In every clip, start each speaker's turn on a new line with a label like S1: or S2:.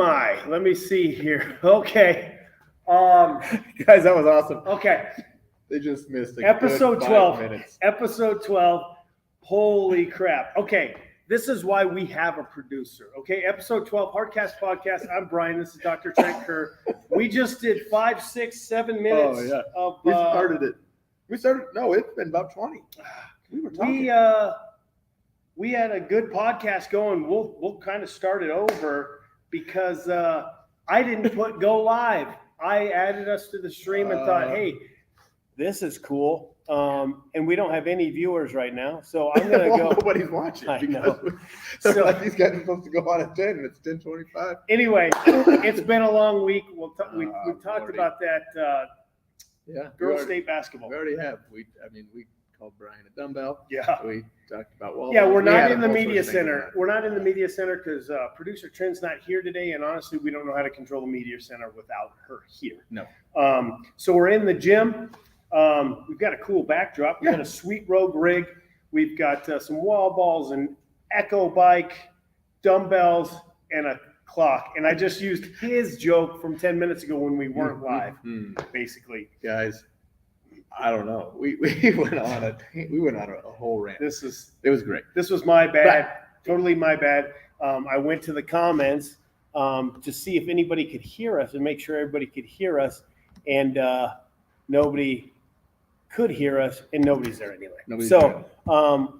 S1: my. Let me see here. Okay.
S2: Guys, that was awesome.
S1: Okay.
S2: They just missed a
S1: Episode
S2: good
S1: 12.
S2: 5 minutes.
S1: Episode 12. Holy crap. Okay. This is why we have a producer. Okay. Episode 12, Hardcast Podcast. I'm Brian. This is Dr. Trent Kerr. We just did 5, 6, 7 minutes of.
S2: We started it. No, it's been about 20. We were talking.
S1: We had a good podcast going. We'll kind of start it over because I didn't put go live. I added us to the stream and thought, hey, this is cool. And we don't have any viewers right now, so I'm gonna go.
S2: Nobody's watching.
S1: I know.
S2: So like these guys are supposed to go on at 10, and it's 10:25.
S1: Anyway, it's been a long week. We talked about that. Girls state basketball.
S2: We already have. We called Brian a dumbbell.
S1: Yeah.
S2: We talked about wall.
S1: Yeah, we're not in the media center. We're not in the media center because producer Trent's not here today, and honestly, we don't know how to control the media center without her here.
S2: No.
S1: So we're in the gym. We've got a cool backdrop. We've got a sweet Rogue rig. We've got some wall balls and echo bike, dumbbells, and a clock. And I just used his joke from 10 minutes ago when we weren't live, basically.
S2: Guys, I don't know. We went on a whole rant. It was great.
S1: This was my bad. Totally my bad. I went to the comments to see if anybody could hear us and make sure everybody could hear us, and nobody could hear us, and nobody's there anyway. So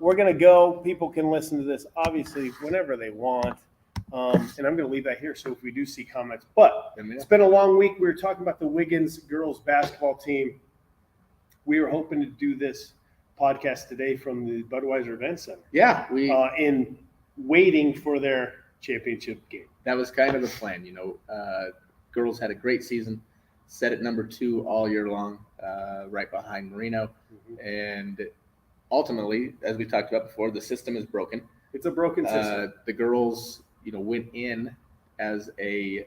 S1: we're gonna go. People can listen to this obviously whenever they want. And I'm going to leave that here. So if we do see comments, but it's been a long week. We were talking about the Wiggins girls basketball team. We were hoping to do this podcast today from the Budweiser Event Center.
S2: Yeah,
S1: in waiting for their championship game.
S2: That was kind of the plan. Girls had a great season, set at number 2 all year long, right behind Marino, and ultimately, as we talked about before, the system is broken.
S1: It's a broken system.
S2: The girls, went in as a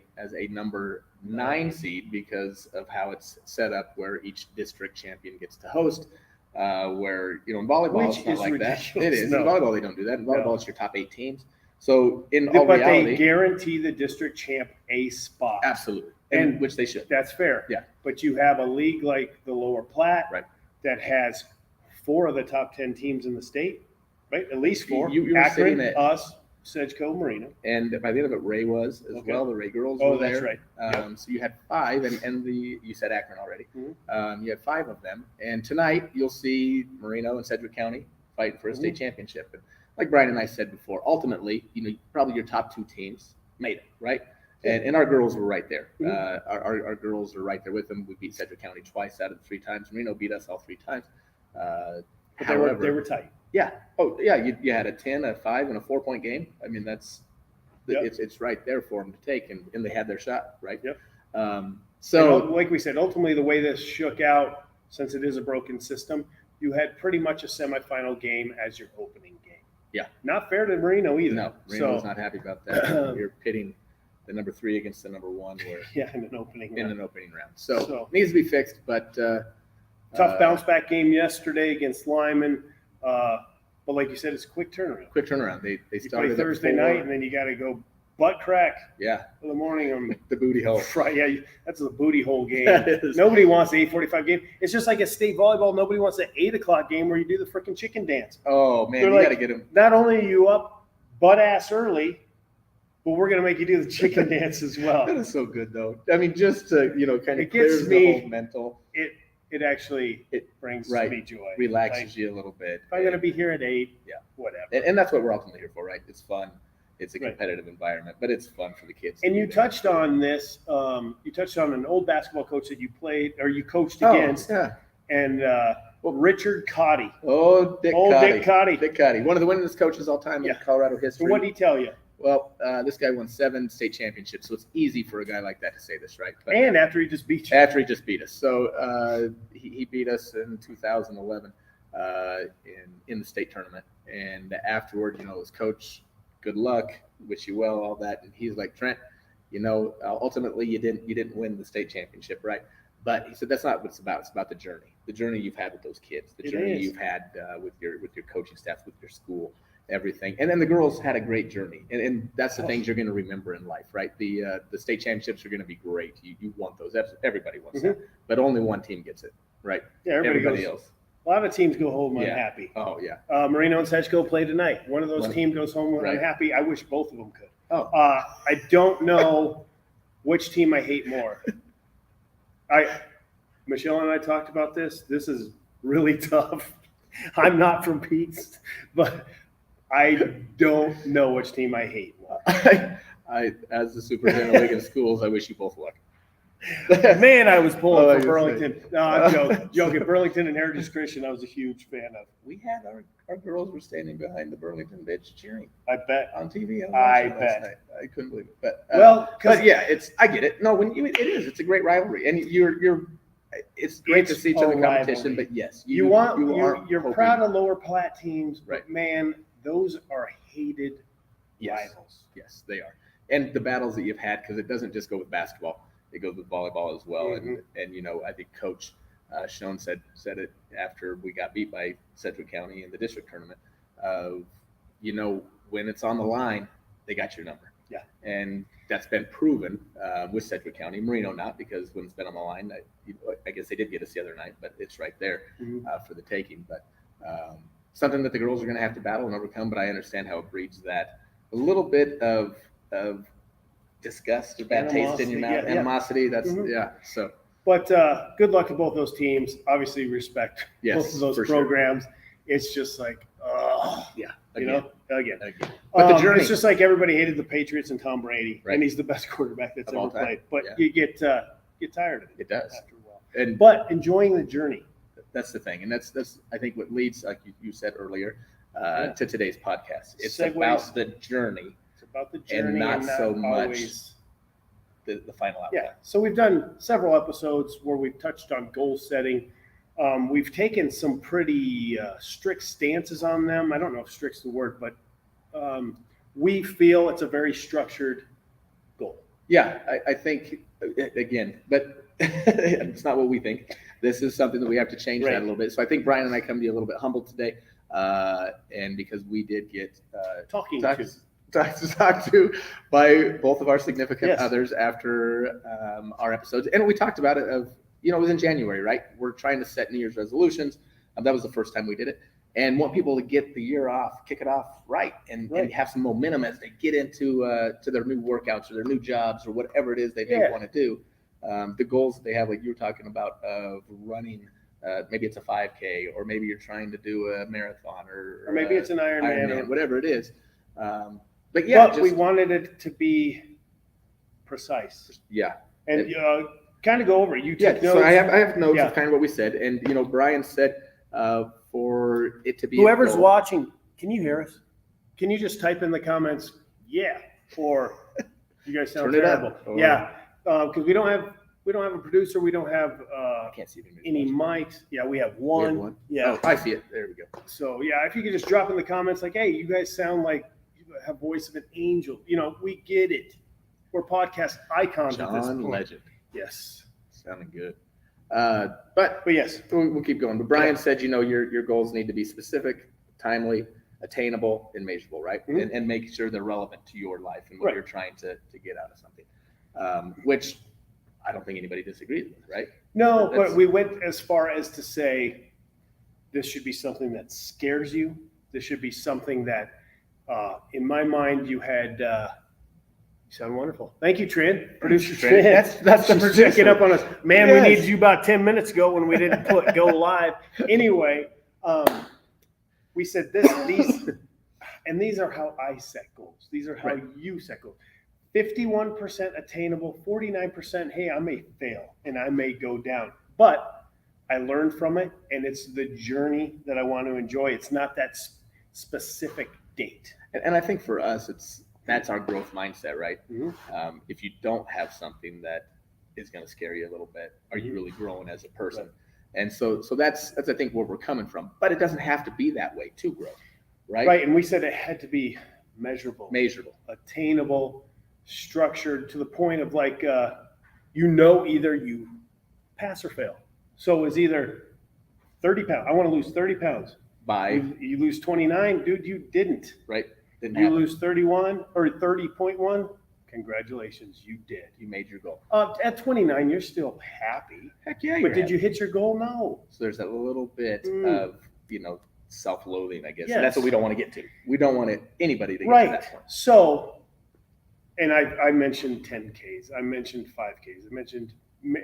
S2: number 9 seed because of how it's set up, where each district champion gets to host. Where in volleyball it's not like
S1: ridiculous.
S2: that. It is.
S1: No.
S2: In volleyball they don't do that. In volleyball it's your top 8 teams. So
S1: but they guarantee the district champ a spot.
S2: Absolutely, and which they should.
S1: That's fair.
S2: Yeah.
S1: But you have a league like the Lower Platte,
S2: right,
S1: that has 4 of the top 10 teams in the state, right? At least 4.
S2: You were
S1: Akron,
S2: sitting at
S1: us, Sedgeco, Marino.
S2: And by the end of it, Ray was as well. The Ray girls were there.
S1: That's right.
S2: So you had 5, and you said Akron already. You had 5 of them. And tonight you'll see Marino and Sedgwick County fighting for a state championship. And like Brian and I said before, ultimately, probably your top 2 teams made it, right? And our girls were right there. Our girls are right there with them. We beat Sedgwick County twice out of the 3 times. Marino beat us all 3 times.
S1: But
S2: however,
S1: they were tight.
S2: Yeah. Oh, yeah. You had a 10, a 5, and a 4-point game. I mean, it's right there for them to take, and they had their shot, right?
S1: Yep.
S2: So,
S1: like we said, ultimately the way this shook out, since it is a broken system, you had pretty much a semifinal game as your opening game.
S2: Yeah.
S1: Not fair to Marino either.
S2: No, Marino's not happy about that. You're pitting the number 3 against the number 1.
S1: In an opening
S2: round. So needs to be fixed, but
S1: tough bounce back game yesterday against Lyman. But like you said, it's a quick turnaround.
S2: They
S1: You
S2: started
S1: play Thursday night, and then you got to go butt crack in the morning on
S2: the booty hole.
S1: Friday. Yeah, that's the booty hole game.
S2: That is.
S1: Nobody wants the 8:45 game. It's just like a state volleyball. Nobody wants the 8 o'clock game where you do the freaking chicken dance.
S2: Oh man, you got to get them.
S1: Not only are you up butt ass early, but we're gonna make you do the chicken dance as well.
S2: That is so good though. I mean, just to kind of
S1: It
S2: clears
S1: gets
S2: the
S1: me-
S2: whole mental.
S1: It actually brings me joy.
S2: Relaxes you a little bit.
S1: If I'm going to be here at 8, whatever.
S2: And that's what we're ultimately here for, right? It's fun. It's a competitive environment, but it's fun for the kids.
S1: And you touched on this. You touched on an old basketball coach that you played or you coached against.
S2: Yeah.
S1: And Richard Cotty.
S2: Oh, Dick Cotty.
S1: Dick Cotty.
S2: One of the winningest coaches all time in Colorado history.
S1: So what did he tell you?
S2: Well, this guy won 7 state championships, so it's easy for a guy like that to say this, right? But
S1: and after he just beat you.
S2: After he just beat us. So he beat us in 2011 in the state tournament. And afterward, it was, Coach, good luck, wish you well, all that. And he's like, Trent, ultimately you didn't win the state championship, right? But he said that's not what it's about. It's about the journey you've had with those kids, the journey you've had with your coaching staff, with your school. everything. And then the girls had a great journey, and that's the things you're going to remember in life, right? The state championships are going to be great. You want those. Everybody wants that, but only one team gets it, right?
S1: Yeah, everybody else. A lot of teams go home unhappy.
S2: Oh yeah.
S1: Marino and Sedgeco play tonight. One of those teams goes home unhappy. I wish both of them could. I don't know which team I hate more. Michelle and I talked about this. This is really tough. I'm not from Pete's, but I don't know which team I hate more.
S2: As the superintendent of League of Schools, I wish you both luck.
S1: Man, I was pulling for Burlington. No, I'm joking. Burlington and Heritage Christian, I was a huge fan of.
S2: We had our girls were standing behind the Burlington bench cheering.
S1: I bet
S2: on TV.
S1: I bet.
S2: I couldn't believe it. But I get it. No, it's a great rivalry, and it's great to see each other in competition. But yes,
S1: you're proud of Lower Platte teams, but man, those are hated rivals.
S2: Yes, they are, and the battles that you've had, because it doesn't just go with basketball. It goes with volleyball as well, and I think Coach Schoen said it after we got beat by Sedgwick County in the district tournament. When it's on the line, they got your number.
S1: Yeah,
S2: and that's been proven with Sedgwick County. Marino not, because when it's been on the line, I guess they did get us the other night, but it's right there for the taking. But something that the girls are going to have to battle and overcome. But I understand how it breeds that a little bit of disgust or bad taste in your mouth, animosity. That's So,
S1: but good luck to both those teams. Obviously, respect both of those programs. Sure. It's just like, again.
S2: But the journey,
S1: it's just like everybody hated the Patriots and Tom Brady, and he's the best quarterback that's ever played. But you get tired of it.
S2: It does
S1: after a while. But enjoying the journey.
S2: That's the thing, and that's I think what leads, like you said earlier, to today's podcast. It's about the journey.
S1: About the journey
S2: and not so much the final outcome.
S1: Yeah. So we've done several episodes where we've touched on goal setting. We've taken some pretty strict stances on them. I don't know if strict's the word, but we feel it's a very structured goal.
S2: Yeah, I think, again, but it's not what we think. This is something that we have to change that a little bit. So I think Brian and I come to you a little bit humbled today, and because we did get talked to by both of our significant others after our episodes. And we talked about it it was in January, right? We're trying to set New Year's resolutions. That was the first time we did it. And want people to get the year off, kick it off right, and have some momentum as they get into to their new workouts or their new jobs or whatever it is they may want to do. The goals that they have, like you were talking about, of running, maybe it's a 5K, or maybe you're trying to do a marathon, or
S1: maybe it's an Ironman,
S2: whatever it is. But
S1: we wanted it to be precise.
S2: Yeah.
S1: And kind of go over it. You took notes.
S2: So I have notes of kind of what we said. And, Brian said for it to be.
S1: Whoever's watching, can you hear us? Can you just type in the comments, or you guys sound terrible. Yeah. Because we don't have a producer. We don't have
S2: I can't see
S1: any mics. Yeah, we have one. Yeah.
S2: Oh, I see it. There we go.
S1: So, if you could just drop in the comments like, hey, you guys sound like you have voice of an angel. We get it. We're podcast icons at this point.
S2: John Legend.
S1: Yes.
S2: Sounding good. But yes, we'll keep going. But Brian said, your goals need to be specific, timely, attainable, and measurable, right? Mm-hmm. And make sure they're relevant to your life and what you're trying to get out of something, which I don't think anybody disagrees with, right?
S1: No, but we went as far as to say this should be something that scares you. This should be something that, in my mind, you had you sound wonderful. Thank you, Trent. Producer Trent. That's the producer. Checking up on us. Man, we needed you about 10 minutes ago when we didn't go live. Anyway, we said these are how I set goals. These are how you set goals. 51% attainable, 49%, hey, I may fail and I may go down. But I learned from it, and it's the journey that I want to enjoy. It's not that specific date.
S2: And I think for us, that's our growth mindset, right? Mm-hmm. If you don't have something that is going to scare you a little bit, are you really growing as a person? Right. And so that's I think where we're coming from. But it doesn't have to be that way to grow, right?
S1: Right, and we said it had to be measurable, attainable, structured to the point of like, either you pass or fail. So it's either 30 pounds. I want to lose 30 pounds.
S2: by,
S1: You lose 29, dude, you didn't.
S2: right? Didn't
S1: You
S2: happen.
S1: lose 31 or 30.1. Congratulations, you did.
S2: You made your goal.
S1: At 29, you're still happy.
S2: Heck yeah,
S1: But did you hit your goal? No.
S2: So there's that little bit
S1: Mm.
S2: of, self-loathing, I guess.
S1: Yes.
S2: And that's what we don't want to get to. We don't want anybody to get to
S1: Right.
S2: that point.
S1: So, and I mentioned 10Ks. I mentioned 5Ks. I mentioned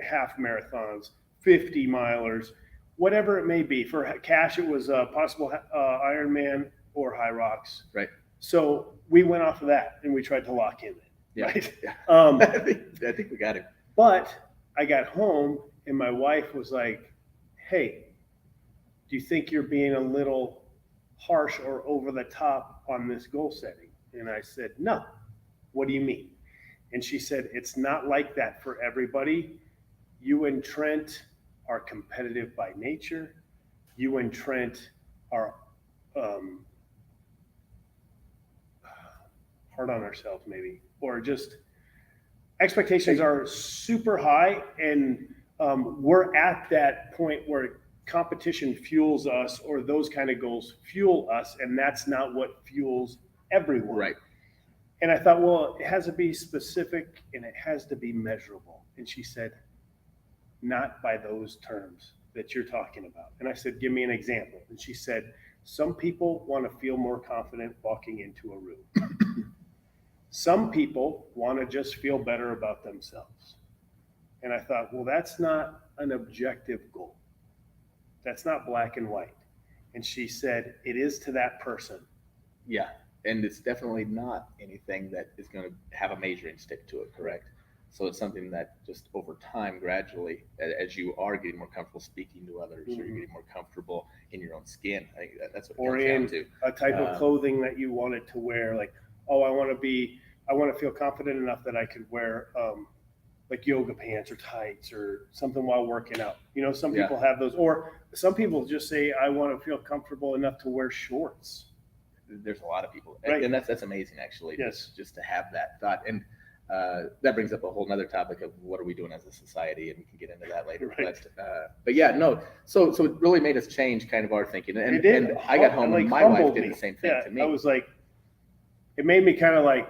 S1: half marathons, 50 milers, whatever it may be. For Cash, it was a possible Ironman or High Rocks.
S2: Right.
S1: So we went off of that and we tried to lock in it.
S2: Yeah.
S1: Right.
S2: Yeah. I think we got it.
S1: But I got home and my wife was like, "Hey, do you think you're being a little harsh or over the top on this goal setting?" And I said, "No. What do you mean?" And she said, "It's not like that for everybody. You and Trent are competitive by nature. You and Trent are hard on ourselves, maybe, or just expectations are super high, and we're at that point where competition fuels us, or those kind of goals fuel us, and that's not what fuels everyone."
S2: Right.
S1: And I thought, well, it has to be specific and it has to be measurable. And she said, "Not by those terms that you're talking about." And I said, "Give me an example." And she said, "Some people want to feel more confident walking into a room. Some people want to just feel better about themselves." And I thought, well, that's not an objective goal. That's not black and white. And she said, "It is to that person."
S2: Yeah. And it's definitely not anything that is going to have a measuring stick to it, correct? So it's something that just over time, gradually, as you are getting more comfortable speaking to others, or you're getting more comfortable in your own skin, I think that's what it
S1: Or
S2: comes
S1: in
S2: down to.
S1: a type of clothing that you wanted to wear, like, oh, I want to feel confident enough that I could wear like yoga pants or tights or something while working out. Some
S2: Yeah.
S1: people have those, or some people just say, I want to feel comfortable enough to wear shorts.
S2: There's a lot of people,
S1: Right.
S2: and that's amazing, actually.
S1: Yes.
S2: Just to have that thought, and that brings up a whole nother topic of what are we doing as a society, and we can get into that later.
S1: Right.
S2: But yeah, no. So it really made us change kind of our thinking, and,
S1: It did.
S2: and I got home and my wife
S1: humbled
S2: did
S1: me.
S2: the same thing
S1: Yeah,
S2: to me.
S1: I was like, it made me kind of like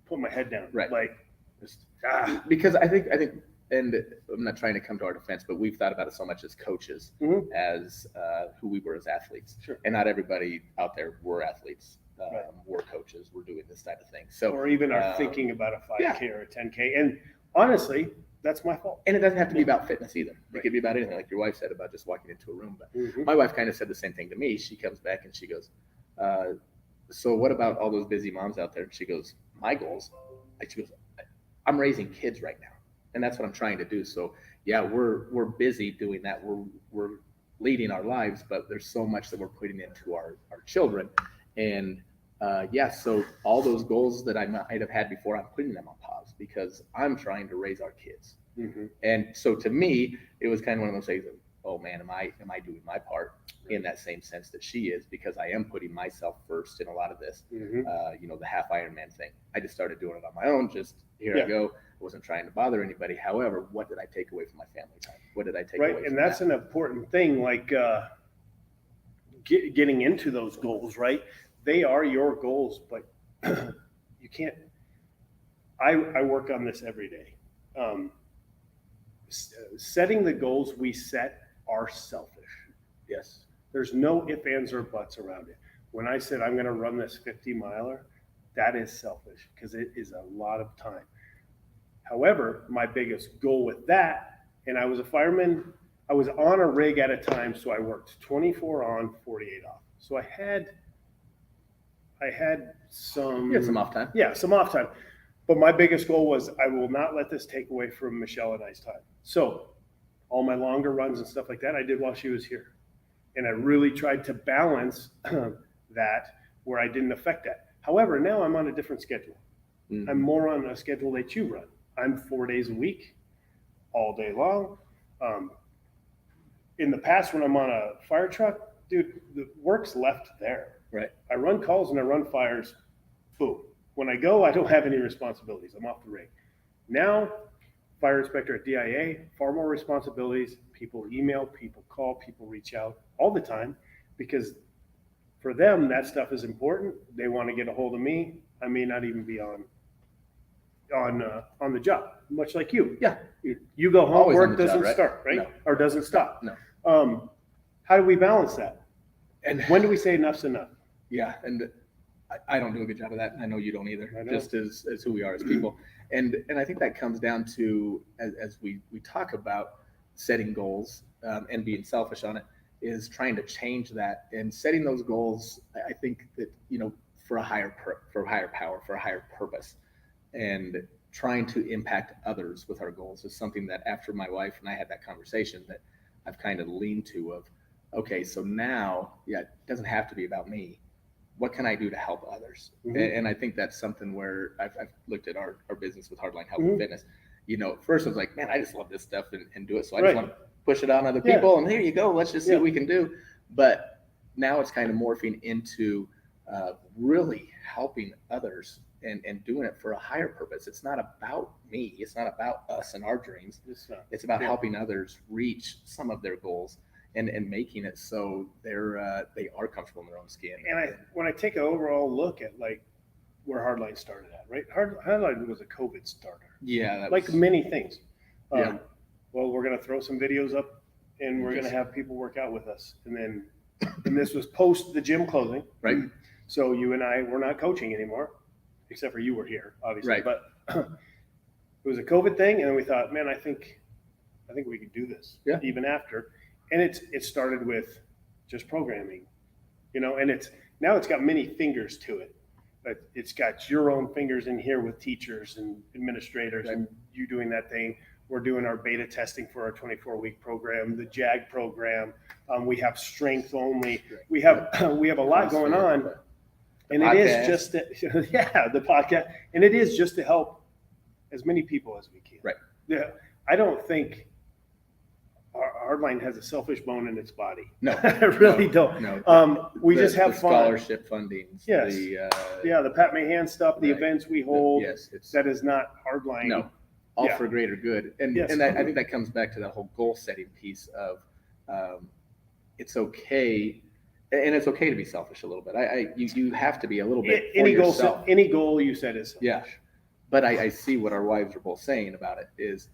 S1: put my head down.
S2: Right.
S1: Like,
S2: Just, because I think, and I'm not trying to come to our defense, but we've thought about it so much as coaches,
S1: Mhm.
S2: as who we were as athletes.
S1: Sure.
S2: And not everybody out there were athletes.
S1: Right.
S2: We're coaches. We're doing this type of thing. So,
S1: or even are thinking about a 5K
S2: yeah.
S1: or a 10K. And honestly, that's my fault.
S2: and it doesn't have to be about fitness either. It
S1: Right.
S2: could be about anything, like your wife said about just walking into a room. But
S1: Mhm.
S2: my wife kind of said the same thing to me. She comes back and she goes, "So what about all those busy moms out there?" And she goes, "My goals," she goes, "I'm raising kids right now, and that's what I'm trying to do." So yeah, we're busy doing that. We're leading our lives, but there's so much that we're putting into our children, and so all those goals that I might have had before, I'm putting them on pause because I'm trying to raise our kids.
S1: Mhm.
S2: And so to me, it was kind of one of those things of, oh man, am I doing my part in that same sense that she is, because I am putting myself first in a lot of this.
S1: Mhm.
S2: The half Ironman thing. I just started doing it on my own. Just here I
S1: Yeah.
S2: go. I wasn't trying to bother anybody. However, what did I take away from my family time? What did I take away
S1: Right.
S2: from
S1: And that's
S2: that?
S1: an important thing, like getting into those goals, right? They are your goals, but you can't. I work on this every day. Setting the goals we set are selfish.
S2: Yes.
S1: There's no ifs, ands, or buts around it. When I said I'm going to run this 50 miler, that is selfish because it is a lot of time. However, my biggest goal with that, and I was a fireman, I was on a rig at a time, so I worked 24 on, 48 off. So I had some.
S2: You had some off time.
S1: Yeah, some off time. But my biggest goal was I will not let this take away from Michelle and I's time. So all my longer runs and stuff like that, I did while she was here. And I really tried to balance that where I didn't affect that. However, now I'm on a different schedule.
S2: Mhm.
S1: I'm more on a schedule that you run. I'm 4 days a week, all day long. In the past, when I'm on a fire truck, dude, the work's left there.
S2: Right.
S1: I run calls and I run fires, boom. When I go, I don't have any responsibilities. I'm off the rig. Now, fire inspector at DIA, far more responsibilities. People email, people call, people reach out all the time because for them, that stuff is important. They want to get a hold of me. I may not even be on the job, much like you.
S2: Yeah.
S1: You go home,
S2: Always on
S1: work
S2: the job,
S1: doesn't
S2: right?
S1: start, right?
S2: No.
S1: Or doesn't stop.
S2: No.
S1: How do we balance that?
S2: And
S1: When do we say enough's enough?
S2: yeah, and I don't do a good job of that. I know you don't either,
S1: I know.
S2: just as who we are as people. And I think that comes down to, as we talk about setting goals and being selfish on it, is trying to change that and setting those goals. I think that, for a higher power, for a higher purpose, and trying to impact others with our goals is something that, after my wife and I had that conversation, that I've kind of leaned to of, okay, so now, it doesn't have to be about me. What can I do to help others?
S1: Mm-hmm.
S2: And I think that's something where I've looked at our business with Hardline Health
S1: Mm-hmm.
S2: and Fitness. At first I was like, man, I just love this stuff and do it. So I
S1: Right.
S2: just want to push it on other people. And here you go. Let's just see what we can do. But now it's kind of morphing into really helping others and doing it for a higher purpose. It's not about me. It's not about us and our dreams. It's about helping others reach some of their goals and making it so they are comfortable in their own skin.
S1: And when I take an overall look at like where Hardline started at, right? Hardline was a COVID starter.
S2: Yeah.
S1: Like many things.
S2: Yeah.
S1: Well, we're going to throw some videos up and we're going to have people work out with us. And this was post the gym closing.
S2: Right.
S1: So you and I were not coaching anymore, except for you were here, obviously.
S2: Right.
S1: But it was a COVID thing. And then we thought, man, I think we could do this even after. And it started with just programming, and now it's got many fingers to it. But it's got your own fingers in here with teachers and administrators, and you doing that thing. We're doing our beta testing for our 24-week program, the JAG program. We have strength only. We have a lot going on, and it is just the podcast, and it is just to help as many people as we can.
S2: Right.
S1: Yeah, I don't think Hardline has a selfish bone in its body.
S2: No,
S1: I really don't.
S2: No.
S1: We just have fun.
S2: Scholarship fundings.
S1: Yes. The Pat Mahan stuff, the events we hold. That is not Hardline.
S2: No, all for greater good. And I think that comes back to that whole goal setting piece of it's okay. And it's okay to be selfish a little bit. You have to be a little bit for yourself.
S1: Any goal you set is selfish.
S2: Yeah. But I see what our wives are both saying about it is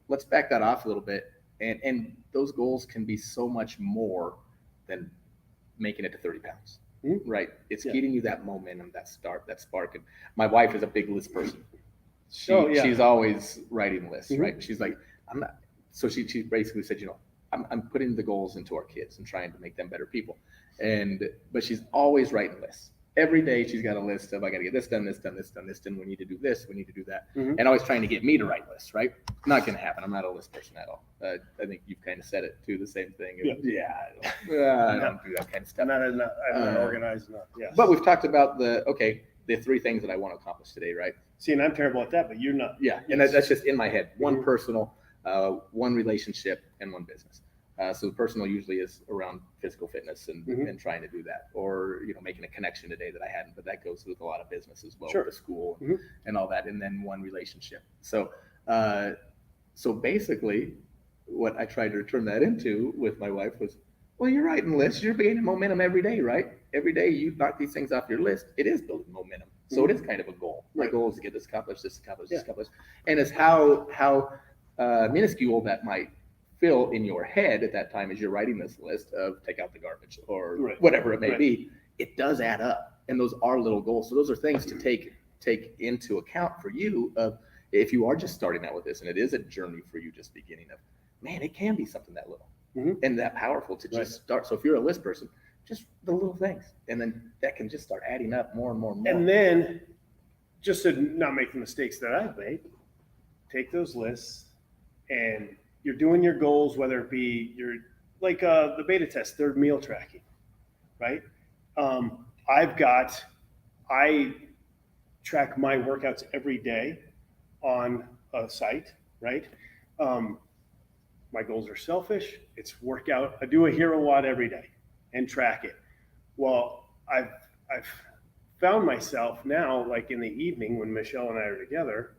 S2: let's back that off a little bit. And those goals can be so much more than making it to 30 pounds, right? It's getting you that momentum, that start, that spark. And my wife is a big list person. She's always writing lists, right? She's like, I'm not. So she basically said, I'm putting the goals into our kids and trying to make them better people. But she's always writing lists. Every day she's got a list of, I got to get this done, this done, this done, this done. We need to do this. We need to do that. And always trying to get me to write lists, right? Not going to happen. I'm not a list person at all. I think you've kind of said it too, the same thing. I don't do that kind of stuff.
S1: I'm not organized enough. Yes.
S2: But we've talked about the 3 things that I want to accomplish today, right?
S1: See, and I'm terrible at that, but you're not.
S2: Yeah. And that's just in my head. One personal, one relationship, and one business. So the personal usually is around physical fitness and trying to do that, or making a connection today that I hadn't, but that goes with a lot of business as well, with the school and all that, and then one relationship. So basically, what I tried to turn that into with my wife was, well, you're writing lists, you're gaining momentum every day, right? Every day you knock these things off your list, it is building momentum. So it is kind of a goal. My goal is to get this accomplished, this accomplished, this accomplished, and it's how minuscule that might feel in your head at that time as you're writing this list of take out the garbage or whatever it may be. It does add up, and those are little goals. So those are things to take into account for you of if you are just starting out with this, and it is a journey for you just beginning of, man, it can be something that little and that powerful to just start. So if you're a list person, just the little things, and then that can just start adding up more and more and more.
S1: And then just to not make the mistakes that I've made, take those lists and you're doing your goals, whether it be like the beta test, third meal tracking, right? I track my workouts every day on a site, right? My goals are selfish. It's workout. I do a hero watt every day and track it. Well, I've found myself now, like in the evening when Michelle and I are together,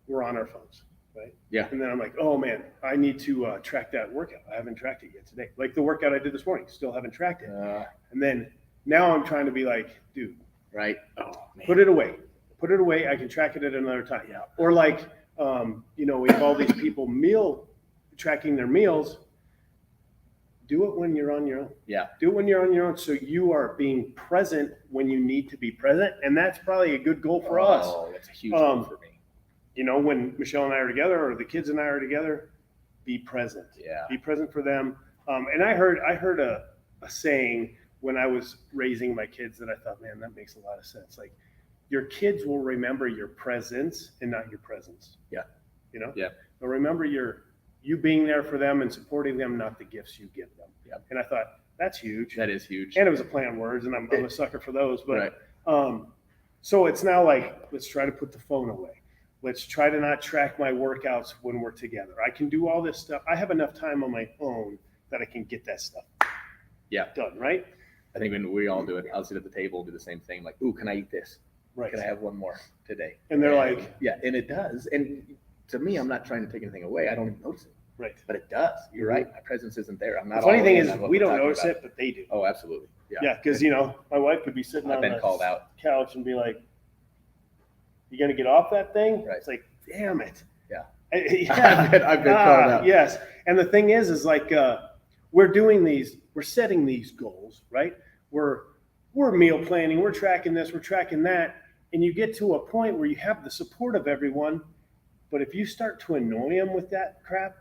S1: we're on our phones. right?
S2: Yeah.
S1: And then I'm like, oh man, I need to track that workout. I haven't tracked it yet today. Like the workout I did this morning, still haven't tracked it. And then now I'm trying to be like, dude,
S2: right? Oh, man.
S1: put it away. Put it away. I can track it at another time.
S2: Yeah.
S1: Or like, we have all these people tracking their meals. Do it when you're on your own.
S2: Yeah.
S1: Do it when you're on your own, so you are being present when you need to be present, and that's probably a good goal for us.
S2: Oh, that's a huge goal for me.
S1: When Michelle and I are together, or the kids and I are together, be present.
S2: Yeah.
S1: Be present for them. And I heard a saying when I was raising my kids that I thought, man, that makes a lot of sense. Like, your kids will remember your presence and not your presence.
S2: Yeah.
S1: Yeah. They'll remember you being there for them and supporting them, not the gifts you give them.
S2: Yeah.
S1: And I thought, that's huge.
S2: That is huge.
S1: And it was a play on words, and I'm a sucker for those. But
S2: right.
S1: So it's now like, let's try to put the phone away. Let's try to not track my workouts when we're together. I can do all this stuff. I have enough time on my own that I can get that stuff done, right?
S2: I think when we all do it, I'll sit at the table, do the same thing. Like, ooh, can I eat this?
S1: Right.
S2: Can I have one more today?
S1: And they're like,
S2: yeah, and it does. And to me, I'm not trying to take anything away. I don't even notice it.
S1: Right.
S2: But it does. You're right. My presence isn't there. I'm not.
S1: The funny
S2: all
S1: thing
S2: in
S1: is,
S2: on what
S1: we
S2: we're
S1: don't
S2: talking
S1: notice
S2: about.
S1: it, but they do.
S2: Oh, absolutely.
S1: Yeah, because my wife could be sitting
S2: I've
S1: on
S2: been
S1: the
S2: called out.
S1: couch and be like, "You gonna get off that thing?"
S2: Right.
S1: It's like, damn it.
S2: Yeah.
S1: I've
S2: been called out.
S1: Yes, and the thing is like we're setting these goals, right? We're meal planning, we're tracking this, we're tracking that, and you get to a point where you have the support of everyone, but if you start to annoy them with that crap,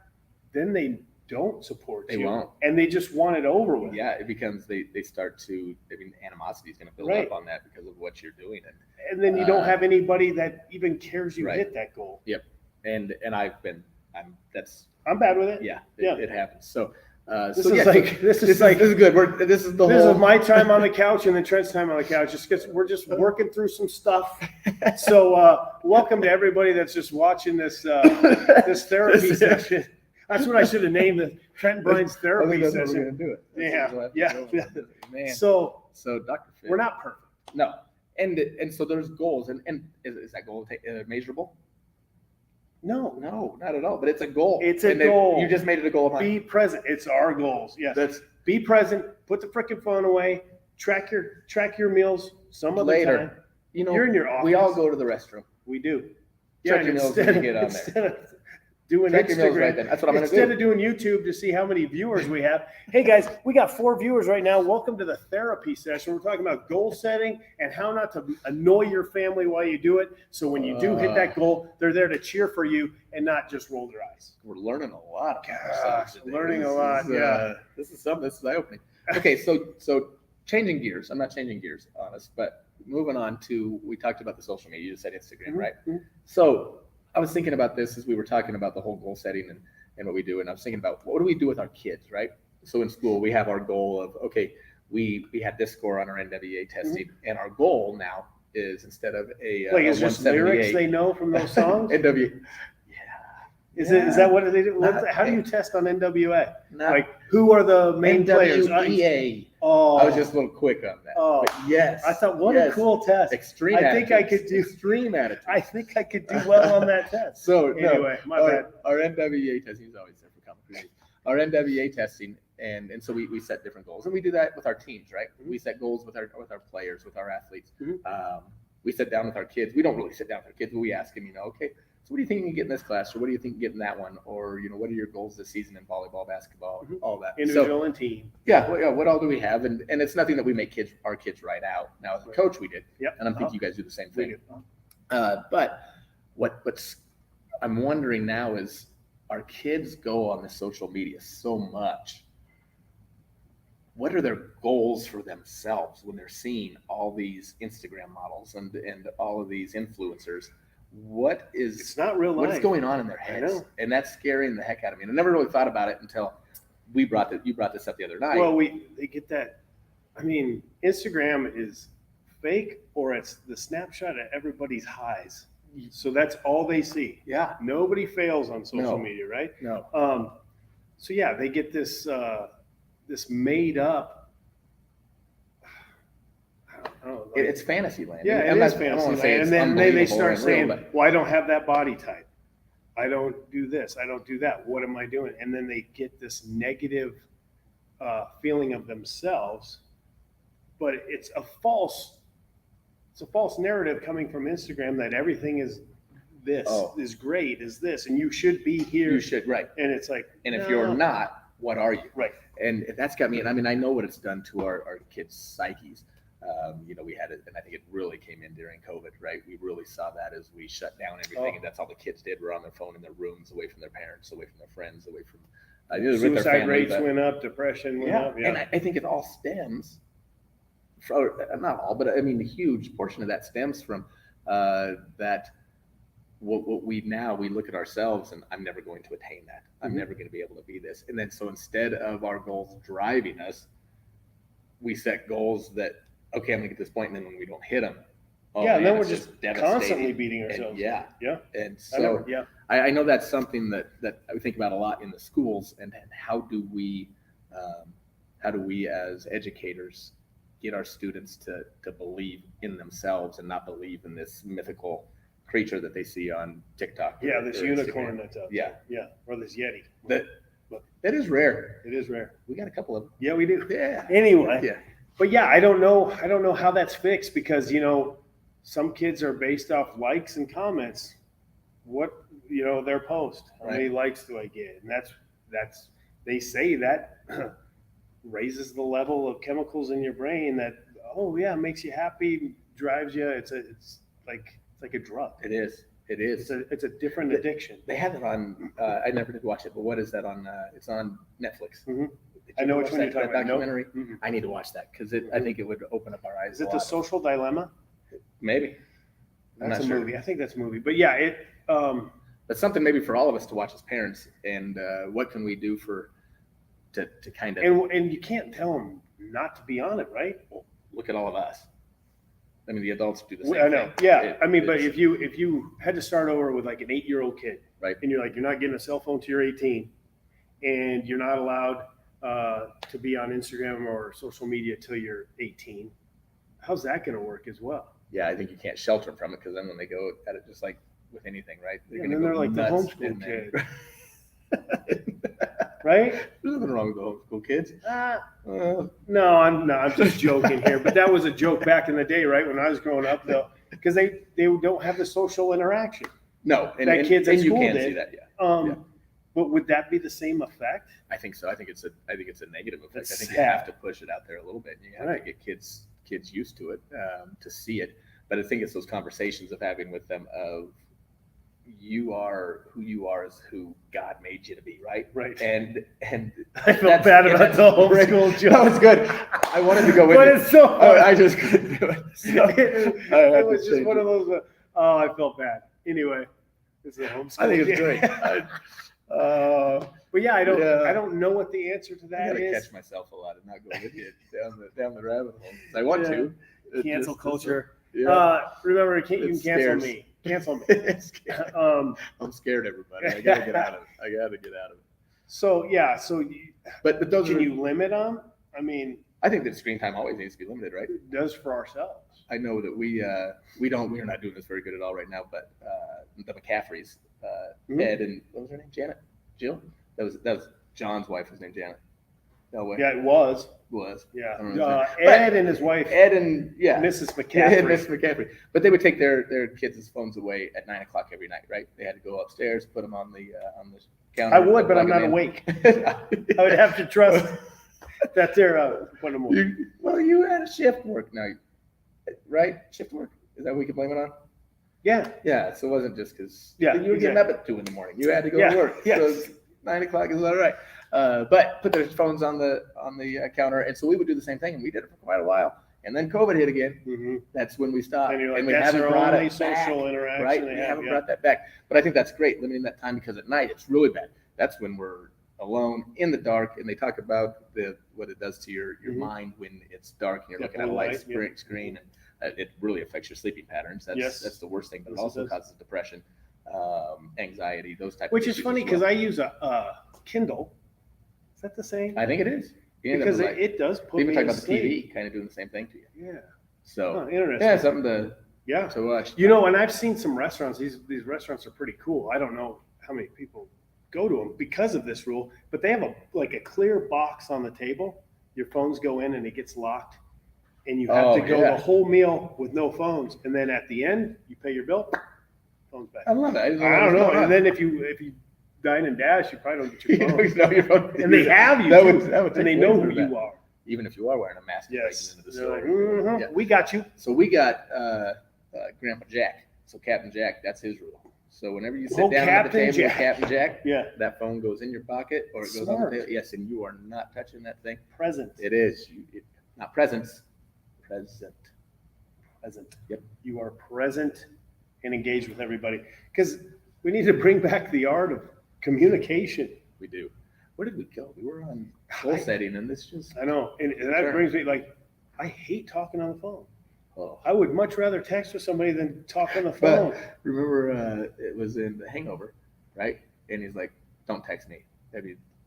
S1: then they don't support you.
S2: They won't.
S1: And they just want it over with.
S2: Yeah, it becomes they start to. I mean, animosity is going to build
S1: Right.
S2: up on that because of what you're doing,
S1: And then you don't have anybody that even cares you
S2: right.
S1: hit that goal.
S2: Yep. And I'm
S1: bad with it.
S2: yeah,
S1: Yeah.
S2: it happens. So
S1: This is good.
S2: This is the
S1: This
S2: whole.
S1: is my time on the couch and then Trent's time on the couch. Just because we're just working through some stuff. So welcome to everybody that's just watching this this therapy session. That's what I should have named it. Trent and Brian's therapy
S2: That's
S1: session.
S2: what we're gonna do it.
S1: Yeah.
S2: Man.
S1: So
S2: Dr. Finn,
S1: we're not perfect.
S2: No, and so there's goals, and is that goal measurable?
S1: No,
S2: not at all. But it's a goal.
S1: It's a goal.
S2: You just made it a goal of mine.
S1: Be present. It's our goals. Yes. Be present. Put the frickin' phone away. Track your meals some other
S2: Later.
S1: time.
S2: You're
S1: in your office.
S2: We all go to the restroom.
S1: We do.
S2: Check your meals when you get on there.
S1: Instead of doing
S2: Check your meals
S1: Instagram,
S2: right then. That's what I'm going to do.
S1: instead of doing YouTube to see how many viewers we have. Hey guys, we got 4 viewers right now. Welcome to the therapy session. We're talking about goal setting and how not to annoy your family while you do it. So when you do hit that goal, they're there to cheer for you and not just roll their eyes.
S2: We're learning a lot.
S1: Learning a lot. Yeah.
S2: This is eye-opening. Okay, so changing gears. I'm not changing gears, honest, but moving on to, we talked about the social media. You just said Instagram, right? So I was thinking about this as we were talking about the whole goal setting and what we do. And I was thinking about, what do we do with our kids, right? So in school, we have our goal of, okay, we had this score on our NWA testing. And our goal now is, instead of
S1: Like, is this lyrics they know from those songs?
S2: NWA.
S1: Is that what they do? How do you test on NWA?
S2: Not
S1: Like, who are the main players?
S2: NWA.
S1: Oh,
S2: I was just a little quick on that.
S1: Oh,
S2: but yes.
S1: I thought, what a cool test.
S2: Extreme.
S1: I think I could do
S2: extreme attitude.
S1: I think I could do well on that test.
S2: So
S1: anyway, my bad.
S2: Our NWA testing is always there for competition. Our NWA testing, and so we set different goals, and we do that with our teams, right? We set goals with our players, with our athletes. We sit down with our kids. We don't really sit down with our kids, but we ask them, okay, so what do you think you can get in this class, or what do you think you can get in that one, or what are your goals this season in volleyball, basketball, all that.
S1: Individual and team.
S2: Yeah, what all do we have? And it's nothing that we make our kids write out. Now, as a coach, we did.
S1: Yep.
S2: And I think you guys do the same thing.
S1: We do.
S2: But what's I'm wondering now is, our kids go on the social media so much. What are their goals for themselves when they're seeing all these Instagram models and all of these influencers?
S1: It's not real life.
S2: What's going on in their heads? And that's scaring the heck out of me. And I never really thought about it until you brought this up the other night.
S1: Well, they get that. I mean, Instagram is fake, or it's the snapshot of everybody's highs. So that's all they see.
S2: Yeah.
S1: Nobody fails on social media, right?
S2: No.
S1: So yeah, they get this this made up. I don't know,
S2: It's fantasy land.
S1: Yeah, it is fantasy land. And then they start saying, well, I don't have that body type. I don't do this. I don't do that. What am I doing? And then they get this negative feeling of themselves, but it's a false narrative coming from Instagram that everything is this is great, is this, and you should be here.
S2: You should, right.
S1: And it's like,
S2: and if you're not, what are you?
S1: Right.
S2: And that's got me, and I mean, I know what it's done to our kids' psyches. We had it, and I think it really came in during COVID, right? We really saw that as we shut down everything, and that's all the kids did, were on their phone in their rooms, away from their parents, away from their friends, away from
S1: suicide rates went up, depression went up.
S2: Yeah, and I think it all stems from, not all, but I mean, a huge portion of that stems from that. What we look at ourselves and I'm never going to attain that. I'm never going to be able to be this. And then so instead of our goals driving us, we set goals that, okay, I'm going to get this point, and then when we don't hit them,
S1: and then we're just constantly beating ourselves.
S2: And, And so I know that's something that I think about a lot in the schools, and how do we as educators get our students to believe in themselves and not believe in this mythical creature that they see on TikTok.
S1: Yeah, this unicorn that's out
S2: there.
S1: Yeah, or this Yeti.
S2: That is rare.
S1: It is rare.
S2: We got a couple of them.
S1: Yeah, we do.
S2: Yeah.
S1: Anyway. But yeah, I don't know how that's fixed, because some kids are based off likes and comments. What their post. How many likes do I get? And that's they say that raises the level of chemicals in your brain that makes you happy, drives you. It's like a drug.
S2: It is.
S1: It's a different addiction.
S2: They have it on. I never did watch it, but what is that on? It's on Netflix.
S1: Mm-hmm. I know which one you're talking about.
S2: Documentary.
S1: Nope. Mm-hmm.
S2: I need to watch that because I think it would open up our eyes.
S1: Is it The Social Dilemma?
S2: Maybe.
S1: That's a movie. I think that's a movie. But yeah,
S2: that's something maybe for all of us to watch as parents. And what can we do to kind of?
S1: And you can't tell them not to be on it, right?
S2: Well, look at all of us. I mean, the adults do the same
S1: thing. I know.
S2: Thing.
S1: Yeah. But if you had to start over with like an 8-year-old kid,
S2: right?
S1: And you're not getting a cell phone till you're 18, and you're not allowed to be on Instagram or social media till you're 18. How's that going to work as well?
S2: Yeah, I think you can't shelter them from it, because then when they go at it, just like with anything, right?
S1: They're like the homeschool kid. Right?
S2: There's nothing wrong with the homeschool kids.
S1: No, I'm just joking here. But that was a joke back in the day, right? When I was growing up, though, because they don't have the social interaction.
S2: No,
S1: and kids at school
S2: you can
S1: did.
S2: See that, yeah.
S1: But would that be the same effect?
S2: I think so. I think it's a negative effect.
S1: That's
S2: I think
S1: sad.
S2: you have to push it out there a little bit. You have to get kids used to it, to see it. But I think it's those conversations of having with them of, you are who you are is who God made you to be, right?
S1: Right.
S2: And
S1: I felt bad about the homeschool joke.
S2: That was good. I wanted to go with
S1: but
S2: it.
S1: It's so hard.
S2: I just couldn't do it.
S1: It was just one of those. I felt bad. Anyway, this is a homeschool.
S2: I think it's great.
S1: But yeah, I don't know what the answer to that is.
S2: I catch myself a lot and not go with you down the rabbit hole. I want to.
S1: Cancel culture.
S2: Yeah.
S1: Remember, you can cancel me. Cancel me.
S2: I'm scared, everybody. I gotta get out of it.
S1: So yeah.
S2: But those
S1: can you limit them? I mean,
S2: I think that screen time always needs to be limited, right?
S1: It does for ourselves.
S2: I know that we're not doing this very good at all right now. But the McCaffreys, Ed and what was her name? Janet, Jill. That was John's wife. Was named Janet. No way.
S1: Yeah, it was. Yeah. Ed and his wife.
S2: Ed and
S1: Mrs. McCaffrey.
S2: Mrs. McCaffrey. But they would take their kids' phones away at 9:00 every night, right? They had to go upstairs, put them on the counter.
S1: I would, but I'm not awake. I would have to trust that they're putting them away.
S2: Well, you had a shift work night, right? Shift work. Is that what we can blame it on?
S1: Yeah.
S2: Yeah. So it wasn't just because
S1: you
S2: were getting up at 2 a.m. You had to go to work.
S1: Yes.
S2: So 9:00 is all right. But put their phones on the counter, and so we would do the same thing, and we did it for quite a while. And then COVID hit again.
S1: Mm-hmm.
S2: That's when we stopped.
S1: And you're like,
S2: and we
S1: that's
S2: haven't
S1: their
S2: brought
S1: only
S2: it
S1: social
S2: back,
S1: interaction
S2: right?
S1: they
S2: We
S1: have.
S2: haven't brought that back. But I think that's great, limiting that time, because at night it's really bad. That's when we're alone in the dark, and they talk about what it does to your mind when it's dark and you're looking at a light screen. And it really affects your sleeping patterns. That's the worst thing, but it also causes depression, anxiety, those types of
S1: Which
S2: issues.
S1: is funny because I use a Kindle. Is that the same?
S2: I think it is.
S1: Because it does put me
S2: even talking about
S1: sleep.
S2: the TV, kind of doing the same thing to you.
S1: Yeah.
S2: So
S1: interesting.
S2: Something to watch.
S1: And I've seen some restaurants. These restaurants are pretty cool. I don't know how many people go to them because of this rule, but they have a clear box on the table. Your phones go in and it gets locked, and you have to go the whole meal with no phones. And then at the end, you pay your bill, phone's back.
S2: I love it.
S1: I don't know. And then if you dine and dash, you probably don't get your phone.
S2: You know your phone.
S1: And they have you, and they know who you are.
S2: Even if you are wearing a mask,
S1: Yes.
S2: breaking into the store.
S1: Like,
S2: Yeah.
S1: We got you.
S2: So we got Grandpa Jack. So Captain Jack, that's his rule. So whenever you sit down at the table with Captain Jack,
S1: Yeah.
S2: that phone goes in your pocket or it goes on the table. Yes, and you are not touching that thing.
S1: Present.
S2: It is. Not presents. Present.
S1: Present.
S2: Yep.
S1: You are present and engaged with everybody. Because we need to bring back the art of communication.
S2: We do. Where did we go? We were on goal setting, and this just.
S1: I know. And that brings me, I hate talking on the phone.
S2: Oh.
S1: I would much rather text with somebody than talk on the phone.
S2: But remember, it was in The Hangover, right? And he's like, "Don't text me.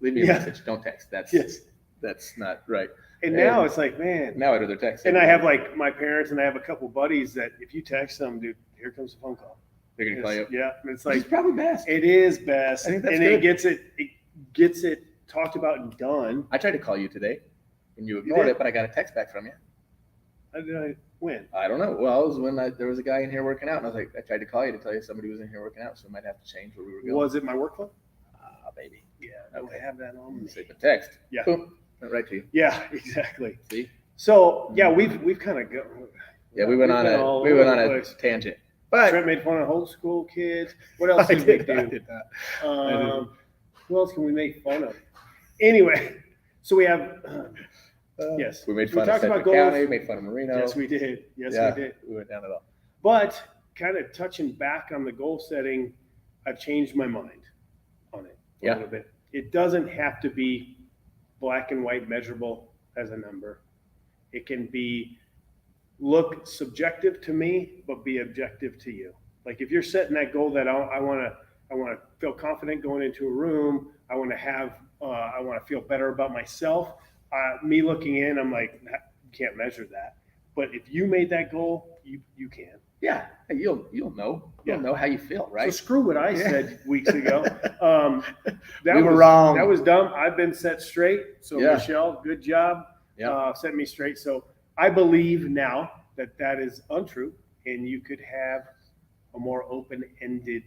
S2: Leave me a message. Don't text. That's not right."
S1: And now it's like, man.
S2: Now I'd rather text.
S1: And I have my parents, and I have a couple buddies that if you text them, dude, here comes the phone call.
S2: They're gonna call you.
S1: Yeah, and it's
S2: It's probably best.
S1: It is best,
S2: I think that's
S1: and
S2: good.
S1: it gets it talked about and done.
S2: I tried to call you today, and you ignored it, but I got a text back from you.
S1: How did I win?
S2: I don't know. Well, it was when there was a guy in here working out, and I was like, I tried to call you to tell you somebody was in here working out, so we might have to change where we were going.
S1: Was it my work phone?
S2: Baby.
S1: Yeah, I don't have that on me.
S2: Save a text.
S1: Yeah.
S2: Boom. Went right to you.
S1: Yeah, exactly.
S2: See?
S1: So yeah, we've kind of go.
S2: Yeah, we went on a tangent. But
S1: Trent made fun of homeschool kids. What else did we do? Who else can we make fun of? Anyway, so we have. Yes,
S2: we made fun of
S1: talked
S2: Sedgwick
S1: about goals.
S2: County, made fun of Marino.
S1: Yes, we did. Yes,
S2: Yeah,
S1: we did.
S2: we went down it all.
S1: But kind of touching back on the goal setting, I've changed my mind on it a little bit. It doesn't have to be black and white measurable as a number. It can look subjective to me, but be objective to you. Like if you're setting that goal that I want to feel confident going into a room. I want to feel better about myself. Me looking in, I'm like, you can't measure that. But if you made that goal, you can.
S2: Yeah, you'll know. You'll know how you feel, right?
S1: So screw what I said weeks ago.
S2: We were wrong.
S1: That was dumb. I've been set straight. So Michelle, good job.
S2: Yeah.
S1: Set me straight. So I believe now that is untrue, and you could have a more open-ended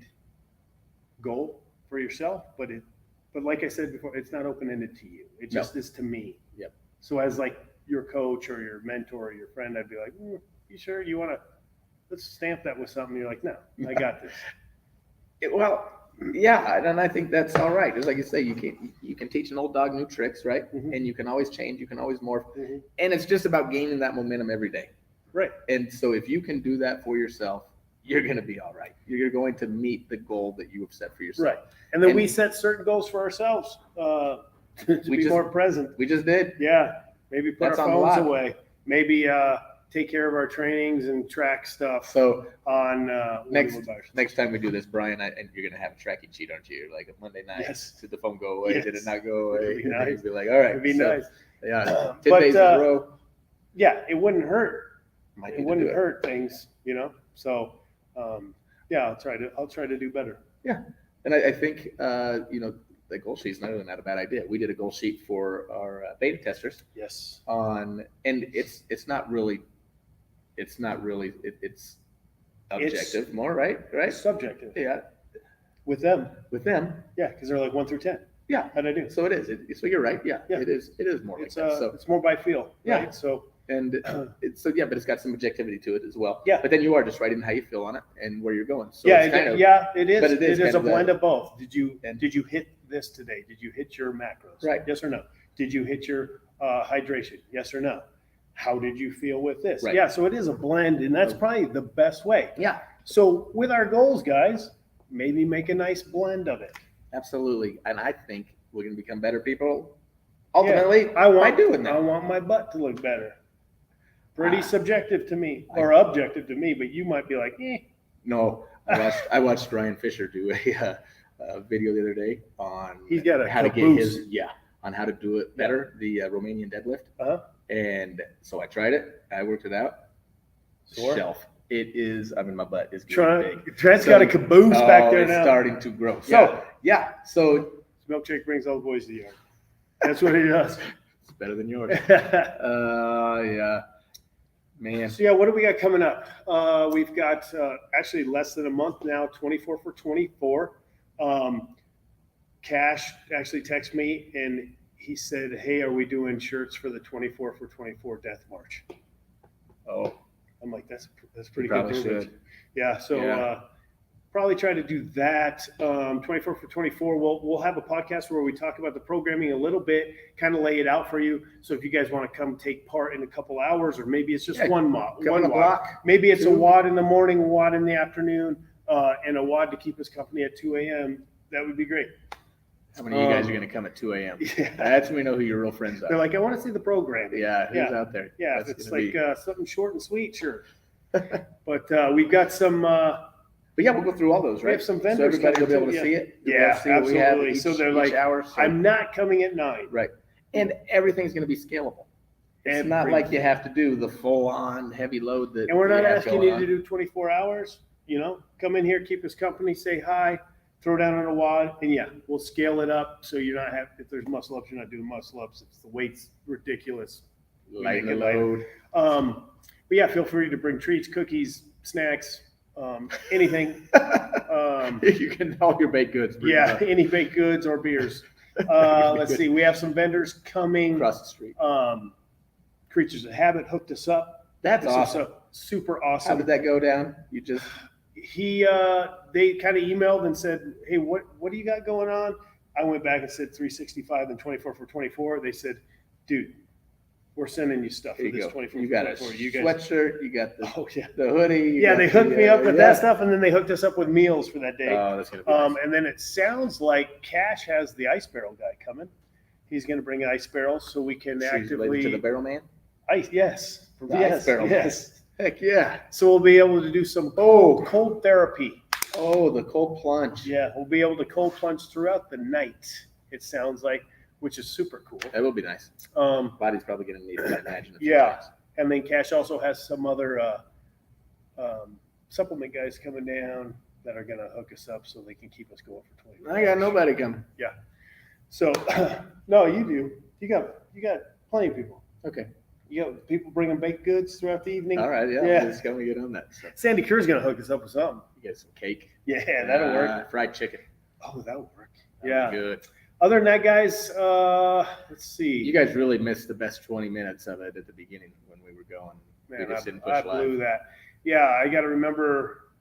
S1: goal for yourself. But like I said before, it's not open-ended to you. It just is to me.
S2: Yep.
S1: So as like your coach or your mentor or your friend, I'd be like, you sure you want to? Let's stamp that with something. You're like, no, I got this.
S2: And I think that's all right. Just like you say, you can teach an old dog new tricks, right? Mm-hmm. And you can always change, you can always morph. Mm-hmm. And it's just about gaining that momentum every day.
S1: Right.
S2: And so if you can do that for yourself, you're going to be all right. You're going to meet the goal that you have set for yourself.
S1: Right. And then we set certain goals for ourselves to be more present.
S2: We just did.
S1: Yeah. Maybe put our phones away. Maybe take care of our trainings and track stuff.
S2: So
S1: on
S2: next time we do this, Brian, and you're gonna have a tracking sheet, aren't you? Like a Monday night.
S1: Yes.
S2: Did the phone go away?
S1: Yes.
S2: Did it not go away?
S1: It'd be nice.
S2: You'd be like, all right.
S1: It'd be nice.
S2: Yeah. 10 days in a row.
S1: Yeah, it wouldn't hurt. It wouldn't hurt things, So I'll try to do better.
S2: Yeah. And I think the goal sheet is not really not a bad idea. We did a goal sheet for our beta testers.
S1: Yes.
S2: And it's not really it's objective more, right?
S1: It's subjective.
S2: Yeah.
S1: With them.
S2: Yeah,
S1: because they're like 1 through 10.
S2: Yeah.
S1: How'd I do?
S2: So it is. So you're right. Yeah. It is more like that. So
S1: it's more by feel.
S2: Yeah.
S1: Right? So
S2: but it's got some objectivity to it as well.
S1: Yeah.
S2: But then you are just writing how you feel on it and where you're going. So
S1: it is.
S2: But
S1: it is a blend of both. Did you hit this today? Did you hit your macros?
S2: Right.
S1: Yes or no? Did you hit your hydration? Yes or no? How did you feel with this?
S2: Right.
S1: Yeah. So it is a blend, and that's probably the best way.
S2: Yeah.
S1: So with our goals, guys, maybe make a nice blend of it.
S2: Absolutely. And I think we're going to become better people ultimately
S1: by
S2: doing that.
S1: I want my butt to look better. Pretty subjective to me, or objective to me, but you might be like, eh.
S2: No, I watched Ryan Fisher do a video the other day on
S1: he's got
S2: how to get on how to do it better, the Romanian deadlift.
S1: Uh-huh.
S2: And so I tried it. I worked it out.
S1: Sore?
S2: Shelf. It is. I mean, my butt is getting big.
S1: Trent's got a caboose back there
S2: it's
S1: now.
S2: starting to grow. So So
S1: Milkshake brings all the boys to the yard. That's what he does.
S2: it's better than yours. Yeah, man.
S1: So what do we got coming up? We've got actually less than a month now, 24 for 24. Cash actually texted me and he said, "Hey, are we doing shirts for the 24 for 24 Death March?"
S2: Oh,
S1: I'm like, that's pretty
S2: probably
S1: good.
S2: should.
S1: Yeah. So probably try to do that. 24 for 24. We'll have a podcast where we talk about the programming a little bit, kind of lay it out for you. So if you guys want to come take part in a couple hours, or maybe it's just one
S2: block.
S1: Maybe it's a WOD in the morning, a WOD in the afternoon, and a WOD to keep us company at 2 a.m. That would be great.
S2: How many of you guys are going to come at 2 a.m.?
S1: Yeah.
S2: That's when we know who your real friends are.
S1: They're like, I want to see the program.
S2: Yeah, who's out there?
S1: Yeah,
S2: That's
S1: if it's
S2: gonna
S1: like
S2: be...
S1: something short and sweet, sure. But we've got some.
S2: But yeah, we'll go through all those, right?
S1: We have some vendors.
S2: So everybody will be able to see it.
S1: Absolutely. So they're like,
S2: hour,
S1: I'm not coming at 9.
S2: Right. And everything's going to be scalable. It's not like you have to do the full-on heavy load that.
S1: And we're not asking you to do 24 hours. Come in here, keep us company, say hi, throw down on a WOD, and we'll scale it up so you're not if there's muscle ups, you're not doing muscle ups. If the weight's ridiculous,
S2: Lighten the load.
S1: But feel free to bring treats, cookies, snacks, anything.
S2: You can all your baked goods.
S1: Any baked goods or beers. Let's see. We have some vendors coming
S2: Across the street.
S1: Creatures of Habit hooked us up.
S2: That's awesome.
S1: Super awesome.
S2: How did that go down? You just
S1: they kind of emailed and said, "Hey, what do you got going on?" I went back and said 365 and 24 for 24. They said, "Dude, we're sending you stuff for this 24
S2: you
S1: for
S2: got
S1: 24.
S2: a sweatshirt, you got the hoodie.
S1: They hooked me up with that stuff, and then they hooked us up with meals for that day.
S2: Oh, that's gonna be nice.
S1: And then it sounds like Cash has the ice barrel guy coming. He's going to bring ice barrels so we can actively
S2: to the barrel man.
S1: Ice, yes,
S2: The ice barrel man. Heck yeah!
S1: So we'll be able to do some cold therapy.
S2: Oh, the cold plunge.
S1: Yeah, we'll be able to cold plunge throughout the night. It sounds like, which is super cool.
S2: That will be nice. Body's probably going to need it, I imagine.
S1: And then Cash also has some other supplement guys coming down that are going to hook us up so they can keep us going for 20 minutes.
S2: I got nobody coming.
S1: Yeah. So, no, you do. You got plenty of people.
S2: Okay.
S1: You got people bringing baked goods throughout the evening.
S2: All right, yeah. Just going to get on that stuff.
S1: Sandy Kerr's going to hook us up with something.
S2: You get some cake.
S1: Yeah, that'll work.
S2: Fried chicken.
S1: Oh, that'll work.
S2: That'll be good.
S1: Other than that, guys, let's see.
S2: You guys really missed the best 20 minutes of it at the beginning when we were going.
S1: Man,
S2: we just didn't push
S1: I blew that. Yeah, I got to remember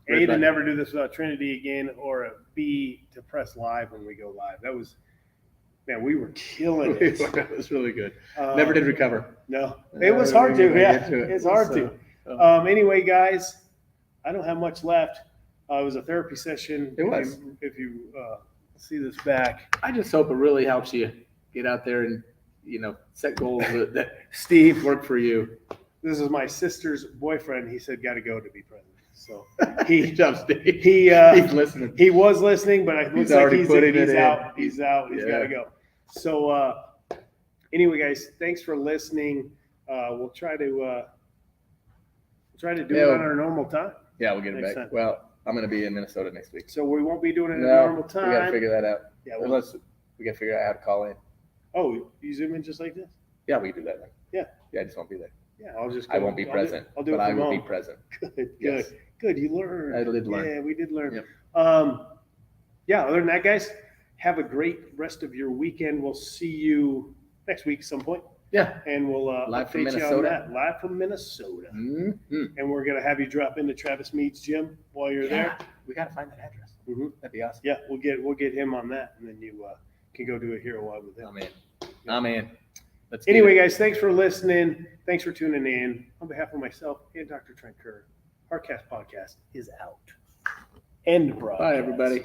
S1: A, to never do this without Trinity again, or B, to press live when we go live. That was, man, we were killing it.
S2: That was really good. Never did recover.
S1: No, it was hard to. It's hard to. Anyway, guys, I don't have much left. It was a therapy session.
S2: It was.
S1: If you see this back.
S2: I just hope it really helps you get out there and, set goals that
S1: Steve
S2: work for you.
S1: This is my sister's boyfriend. He said, "Got to go to be president." So he's
S2: listening.
S1: He was listening, but it looks like he's out. He's out. He's got to go. So anyway, guys, thanks for listening. We'll try to do it on our normal time.
S2: Yeah, we'll get it back. Time. Well, I'm going to be in Minnesota next week,
S1: so we won't be doing it at normal time.
S2: We got to figure that out.
S1: Yeah,
S2: unless we got to figure out how to call in.
S1: Oh, you zoom in just like this?
S2: Yeah, we can do that then.
S1: Yeah,
S2: I just won't be there.
S1: Yeah, I'll just.
S2: I won't be present.
S1: I'll do it.
S2: But I will be present.
S1: Good. You learned.
S2: I did learn.
S1: Yeah, we did learn.
S2: Yep.
S1: Other than that, guys, have a great rest of your weekend. We'll see you next week at some point.
S2: Yeah.
S1: And we'll
S2: live
S1: update
S2: from Minnesota.
S1: You on that. Live from Minnesota.
S2: Mm-hmm.
S1: And we're gonna have you drop into Travis Mead's gym while you're there.
S2: We got to find that address.
S1: Mm-hmm.
S2: That'd be awesome.
S1: Yeah, we'll get him on that, and then you can go do a hero live with him.
S2: I'm in.
S1: Anyway, guys, thanks for listening. Thanks for tuning in. On behalf of myself and Dr. Trent Kerr, our cast podcast is out. End broadcast.
S2: Bye, everybody.